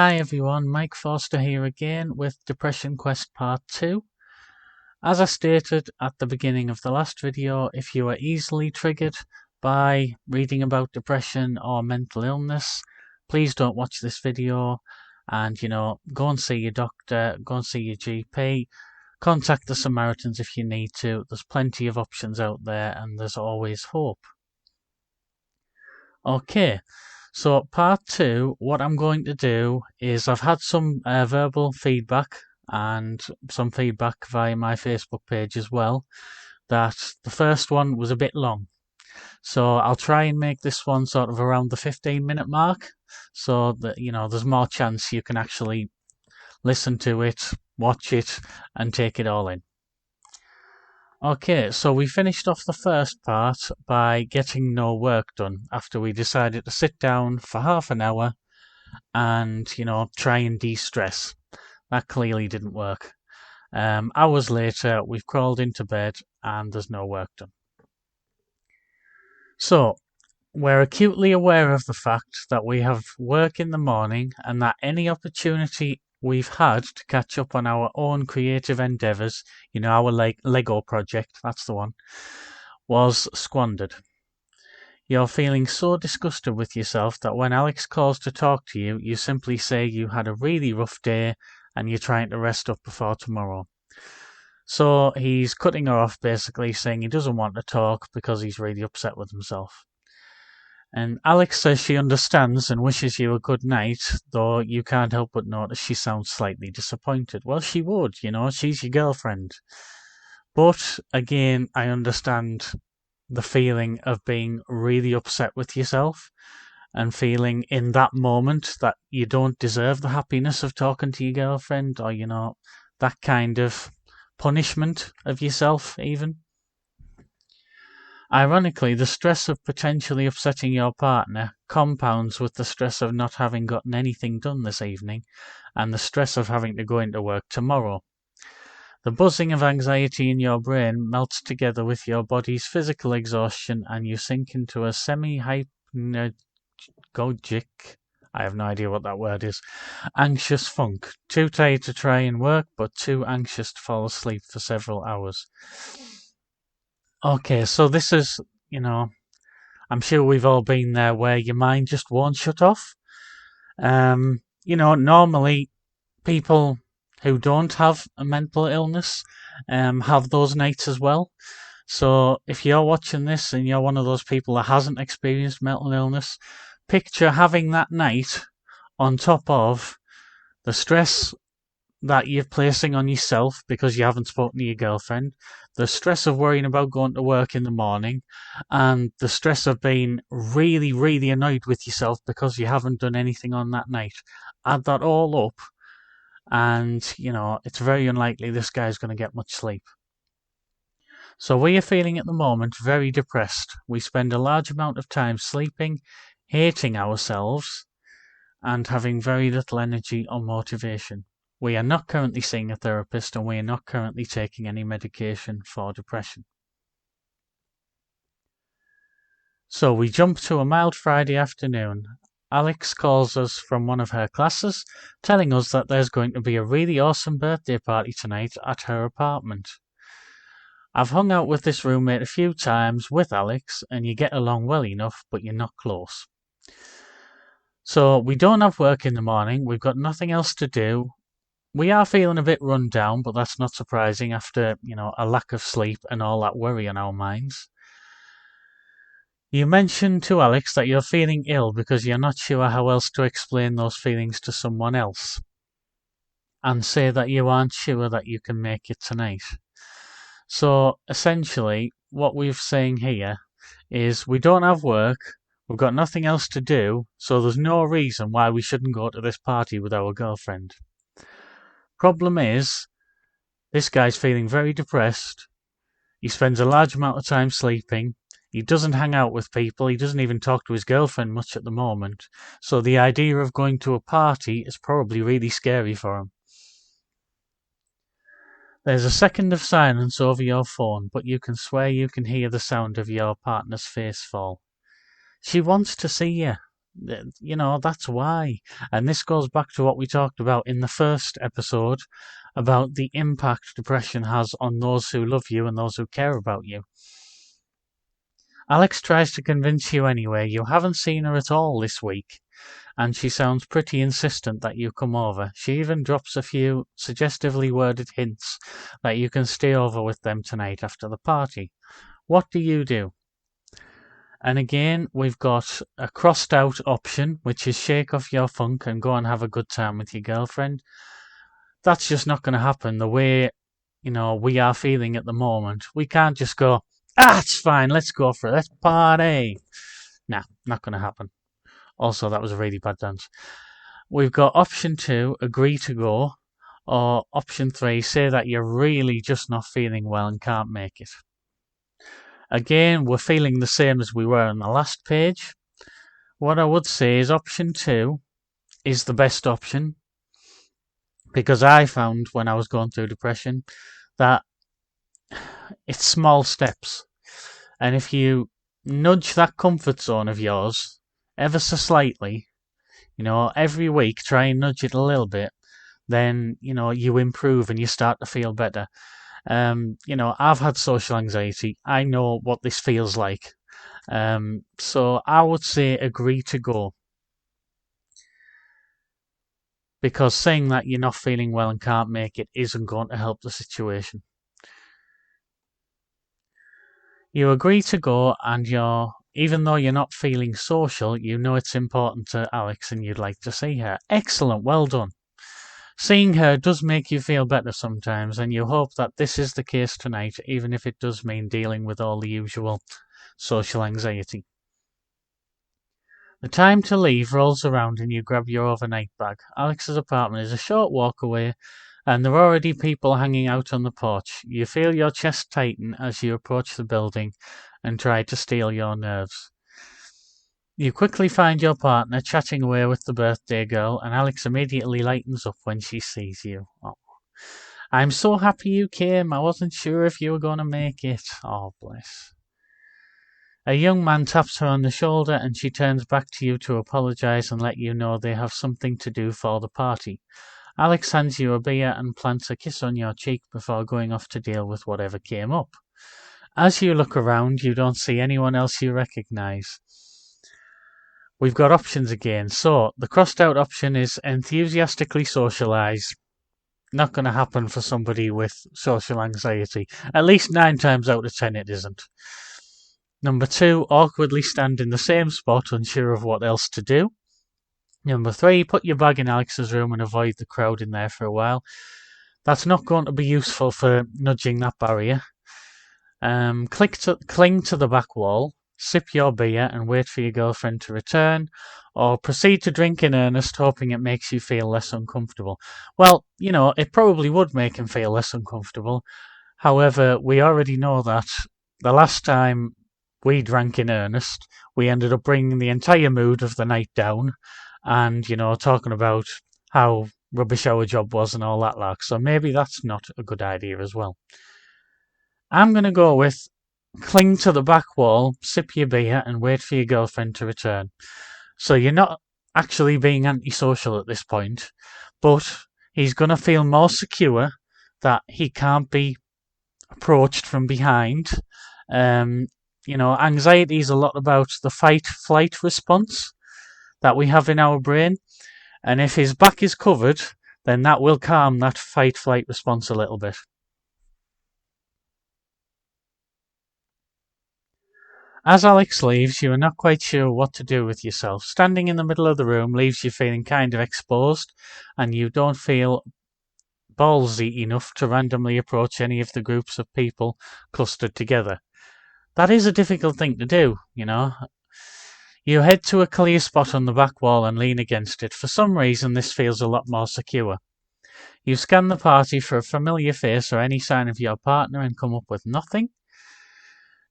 Hi everyone, Mike Foster here again with Depression Quest Part 2. As I stated at the beginning of the last video, if you are easily triggered by reading about depression or mental illness, please don't watch this video and, go and see your doctor, go and see your GP, contact the Samaritans if you need to. There's plenty of options out there and there's always hope. Okay. So part 2, what I'm going to do is I've had some verbal feedback and some feedback via my Facebook page as well, that the first one was a bit long. So I'll try and make this one sort of around the 15-minute mark so that, there's more chance you can actually listen to it, watch it, and take it all in. Okay, so we finished off the first part by getting no work done after we decided to sit down for half an hour and, try and de-stress. That clearly didn't work. Hours later, we've crawled into bed and there's no work done. So, we're acutely aware of the fact that we have work in the morning and that any opportunity we've had to catch up on our own creative endeavours, our Lego project, that's the one, was squandered. You're feeling so disgusted with yourself that when Alex calls to talk to you, you simply say you had a really rough day and you're trying to rest up before tomorrow. So he's cutting her off, basically saying he doesn't want to talk because he's really upset with himself. And Alex says she understands and wishes you a good night, though you can't help but notice she sounds slightly disappointed. Well, she would, she's your girlfriend. But, again, I understand the feeling of being really upset with yourself and feeling in that moment that you don't deserve the happiness of talking to your girlfriend or, that kind of punishment of yourself, even. Ironically, the stress of potentially upsetting your partner compounds with the stress of not having gotten anything done this evening and the stress of having to go into work tomorrow. The buzzing of anxiety in your brain melts together with your body's physical exhaustion and you sink into a semi-hypnagogic, I have no idea what that word is, anxious funk, too tired to try and work but too anxious to fall asleep for several hours. Okay, so this is, I'm sure we've all been there where your mind just won't shut off. Normally people who don't have a mental illness have those nights as well. So if you're watching this and you're one of those people that hasn't experienced mental illness, picture having that night on top of the stress that you're placing on yourself because you haven't spoken to your girlfriend, the stress of worrying about going to work in the morning, and the stress of being really, really annoyed with yourself because you haven't done anything on that night. Add that all up, and, it's very unlikely this guy's going to get much sleep. So we are feeling at the moment very depressed. We spend a large amount of time sleeping, hating ourselves, and having very little energy or motivation. We are not currently seeing a therapist and we are not currently taking any medication for depression. So we jump to a mild Friday afternoon. Alex calls us from one of her classes, telling us that there's going to be a really awesome birthday party tonight at her apartment. I've hung out with this roommate a few times with Alex, and you get along well enough, but you're not close. So we don't have work in the morning, we've got nothing else to do. We are feeling a bit run down, but that's not surprising after, a lack of sleep and all that worry on our minds. You mentioned to Alex that you're feeling ill because you're not sure how else to explain those feelings to someone else, and say that you aren't sure that you can make it tonight. So, essentially, what we're saying here is we don't have work, we've got nothing else to do, so there's no reason why we shouldn't go to this party with our girlfriend. Problem is, this guy's feeling very depressed. He spends a large amount of time sleeping. He doesn't hang out with people. He doesn't even talk to his girlfriend much at the moment. So the idea of going to a party is probably really scary for him. There's a second of silence over your phone, but you can swear you can hear the sound of your partner's face fall. She wants to see you. That's why. And this goes back to what we talked about in the first episode about the impact depression has on those who love you and those who care about you. Alex tries to convince you anyway. You haven't seen her at all this week, and she sounds pretty insistent that you come over. She even drops a few suggestively worded hints that you can stay over with them tonight after the party. What do you do? And again, we've got a crossed out option, which is shake off your funk and go and have a good time with your girlfriend. That's just not going to happen the way, we are feeling at the moment. We can't just go, it's fine, let's go for it, let's party. Nah, not going to happen. Also, that was a really bad dance. We've got option 2, agree to go, or option 3, say that you're really just not feeling well and can't make it. Again, we're feeling the same as we were on the last page. What I would say is option 2 is the best option, because I found when I was going through depression that it's small steps. And if you nudge that comfort zone of yours ever so slightly, every week try and nudge it a little bit, then, you improve and you start to feel better. I've had social anxiety. I know what this feels like. So I would say agree to go. Because saying that you're not feeling well and can't make it isn't going to help the situation. You agree to go, and even though you're not feeling social, you know it's important to Alex and you'd like to see her. Excellent, well done. Seeing her does make you feel better sometimes, and you hope that this is the case tonight, even if it does mean dealing with all the usual social anxiety. The time to leave rolls around and you grab your overnight bag. Alex's apartment is a short walk away, and there are already people hanging out on the porch. You feel your chest tighten as you approach the building and try to steel your nerves. You quickly find your partner chatting away with the birthday girl, and Alex immediately lightens up when she sees you. Oh. I'm so happy you came. I wasn't sure if you were going to make it. Oh, bless. A young man taps her on the shoulder, and she turns back to you to apologize and let you know they have something to do for the party. Alex hands you a beer and plants a kiss on your cheek before going off to deal with whatever came up. As you look around, you don't see anyone else you recognize. We've got options again. So, the crossed out option is enthusiastically socialize. Not going to happen for somebody with social anxiety. At least 9 times out of 10 it isn't. Number 2, awkwardly stand in the same spot, unsure of what else to do. Number 3, put your bag in Alex's room and avoid the crowd in there for a while. That's not going to be useful for nudging that barrier. Cling to the back wall, sip your beer and wait for your girlfriend to return, or proceed to drink in earnest, hoping it makes you feel less uncomfortable. Well, it probably would make him feel less uncomfortable. However, we already know that the last time we drank in earnest, we ended up bringing the entire mood of the night down and, talking about how rubbish our job was and all that lark. So maybe that's not a good idea as well. I'm going to go with cling to the back wall, sip your beer, and wait for your girlfriend to return. So you're not actually being antisocial at this point, but he's going to feel more secure that he can't be approached from behind. Anxiety is a lot about the fight-flight response that we have in our brain. And if his back is covered, then that will calm that fight-flight response a little bit. As Alex leaves, you are not quite sure what to do with yourself. Standing in the middle of the room leaves you feeling kind of exposed, and you don't feel ballsy enough to randomly approach any of the groups of people clustered together. That is a difficult thing to do, You head to a clear spot on the back wall and lean against it. For some reason, this feels a lot more secure. You scan the party for a familiar face or any sign of your partner and come up with nothing.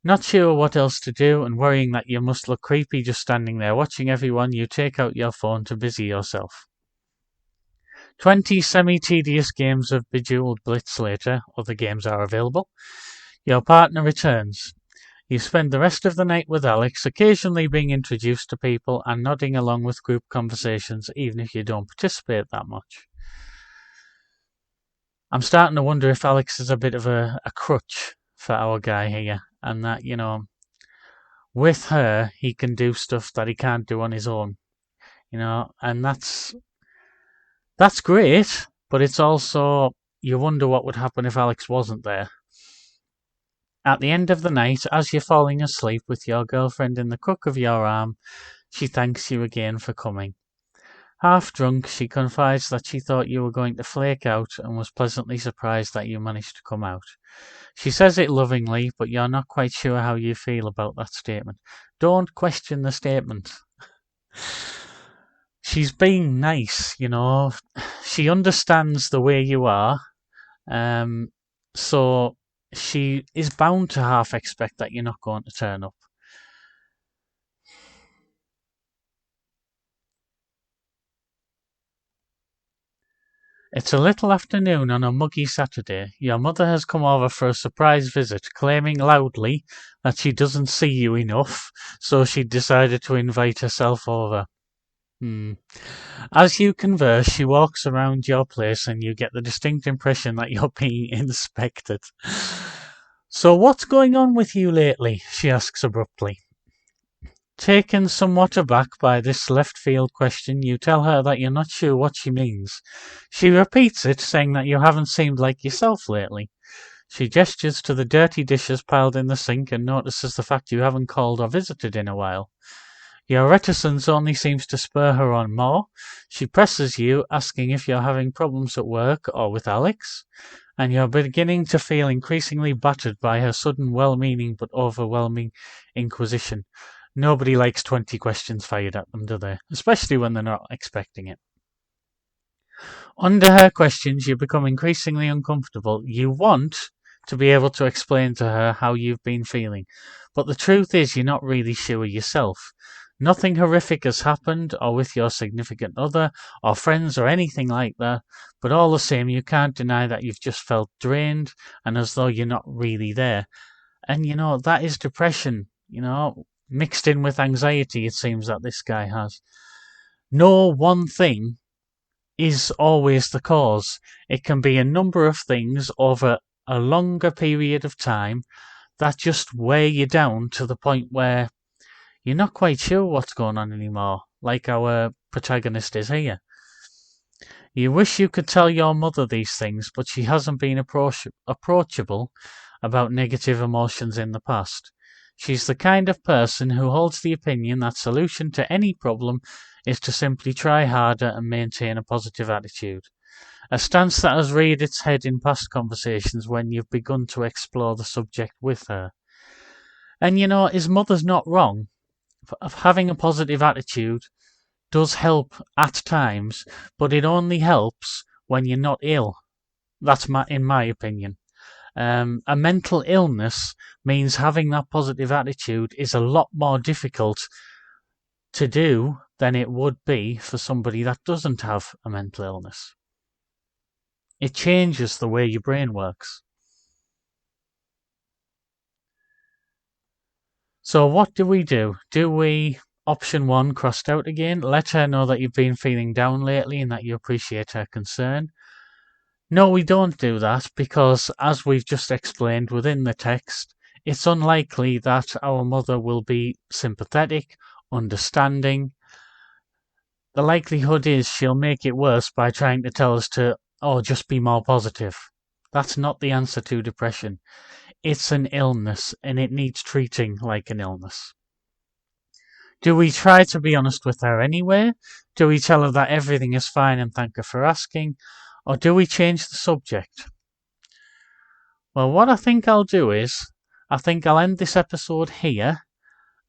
Not sure what else to do and worrying that you must look creepy just standing there watching everyone, you take out your phone to busy yourself. 20 semi-tedious games of Bejeweled Blitz later, other games are available. Your partner returns. You spend the rest of the night with Alex, occasionally being introduced to people and nodding along with group conversations, even if you don't participate that much. I'm starting to wonder if Alex is a bit of a crutch for our guy here, and that, with her, he can do stuff that he can't do on his own, and that's great, but it's also, you wonder what would happen if Alex wasn't there. At the end of the night, as you're falling asleep with your girlfriend in the crook of your arm, she thanks you again for coming. Half drunk, she confides that she thought you were going to flake out and was pleasantly surprised that you managed to come out. She says it lovingly, but you're not quite sure how you feel about that statement. Don't question the statement. She's being nice, She understands the way you are, so she is bound to half expect that you're not going to turn up. It's a little afternoon on a muggy Saturday. Your mother has come over for a surprise visit, claiming loudly that she doesn't see you enough, so she decided to invite herself over. As you converse, she walks around your place and you get the distinct impression that you're being inspected. So what's going on with you lately? She asks abruptly. Taken somewhat aback by this left-field question, you tell her that you're not sure what she means. She repeats it, saying that you haven't seemed like yourself lately. She gestures to the dirty dishes piled in the sink and notices the fact you haven't called or visited in a while. Your reticence only seems to spur her on more. She presses you, asking if you're having problems at work or with Alex, and you're beginning to feel increasingly battered by her sudden well-meaning but overwhelming inquisition. Nobody likes 20 questions fired at them, do they? Especially when they're not expecting it. Under her questions, you become increasingly uncomfortable. You want to be able to explain to her how you've been feeling, but the truth is you're not really sure yourself. Nothing horrific has happened, or with your significant other, or friends, or anything like that, but all the same, you can't deny that you've just felt drained, and as though you're not really there. And, that is depression, mixed in with anxiety, it seems that this guy has. No one thing is always the cause. It can be a number of things over a longer period of time that just weigh you down to the point where you're not quite sure what's going on anymore, like our protagonist is here. You wish you could tell your mother these things, but she hasn't been approachable about negative emotions in the past. She's the kind of person who holds the opinion that solution to any problem is to simply try harder and maintain a positive attitude. A stance that has reared its head in past conversations when you've begun to explore the subject with her. And his mother's not wrong. Having a positive attitude does help at times, but it only helps when you're not ill. That's in my opinion. A mental illness means having that positive attitude is a lot more difficult to do than it would be for somebody that doesn't have a mental illness. It changes the way your brain works. So what do we do? Do we, option 1, crossed out again, let her know that you've been feeling down lately and that you appreciate her concern? No, we don't do that because, as we've just explained within the text, it's unlikely that our mother will be sympathetic, understanding. The likelihood is she'll make it worse by trying to tell us to, just be more positive. That's not the answer to depression. It's an illness, and it needs treating like an illness. Do we try to be honest with her anyway? Do we tell her that everything is fine and thank her for asking? Or do we change the subject? Well, what I think I'll do is, I think I'll end this episode here,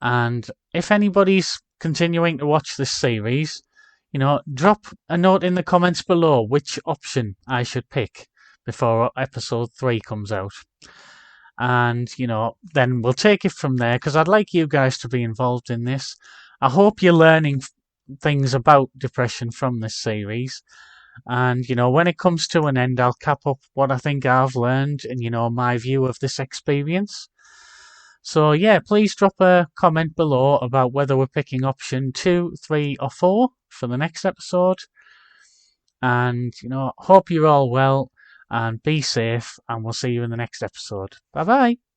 and if anybody's continuing to watch this series, drop a note in the comments below which option I should pick before episode 3 comes out. And, then we'll take it from there, because I'd like you guys to be involved in this. I hope you're learning things about depression from this series. And, when it comes to an end, I'll cap up what I think I've learned and, my view of this experience. So yeah, please drop a comment below about whether we're picking option 2, 3, or 4 for the next episode. And hope you're all well and be safe, and we'll see you in the next episode. Bye bye.